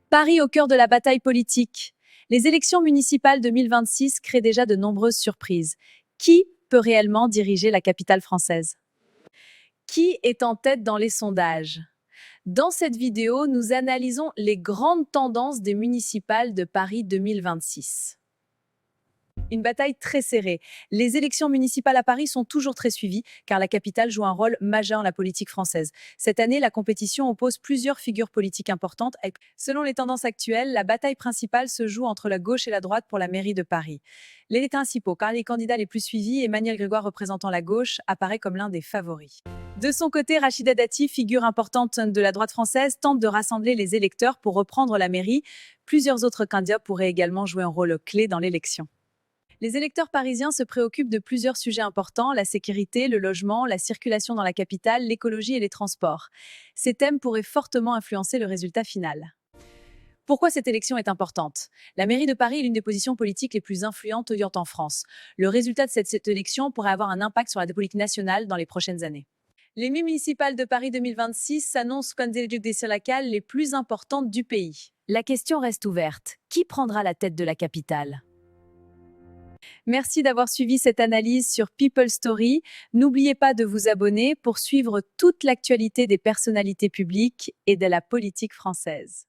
Paris au cœur de la bataille politique. Les élections municipales 2026 créent déjà de nombreuses surprises. Qui peut réellement diriger la capitale française? Qui est en tête dans les sondages? Dans cette vidéo, nous analysons les grandes tendances des municipales de Paris 2026. Une bataille très serrée. Les élections municipales à Paris sont toujours très suivies, car la capitale joue un rôle majeur dans la politique française. Cette année, la compétition oppose plusieurs figures politiques importantes. Selon les tendances actuelles, la bataille principale se joue entre la gauche et la droite pour la mairie de Paris. Les principaux, car les candidats les plus suivis, Emmanuel Grégoire représentant la gauche, apparaît comme l'un des favoris. De son côté, Rachida Dati, figure importante de la droite française, tente de rassembler les électeurs pour reprendre la mairie. Plusieurs autres candidats pourraient également jouer un rôle clé dans l'élection. Les électeurs parisiens se préoccupent de plusieurs sujets importants: la sécurité, le logement, la circulation dans la capitale, l'écologie et les transports. Ces thèmes pourraient fortement influencer le résultat final. Pourquoi cette élection est importante? La mairie de Paris est l'une des positions politiques les plus influentes en France. Le résultat de cette élection pourrait avoir un impact sur la politique nationale dans les prochaines années. Les municipales de Paris 2026 s'annoncent comme des élections locales les plus importantes du pays. La question reste ouverte. Qui prendra la tête de la capitale? Merci d'avoir suivi cette analyse sur People Story. N'oubliez pas de vous abonner pour suivre toute l'actualité des personnalités publiques et de la politique française.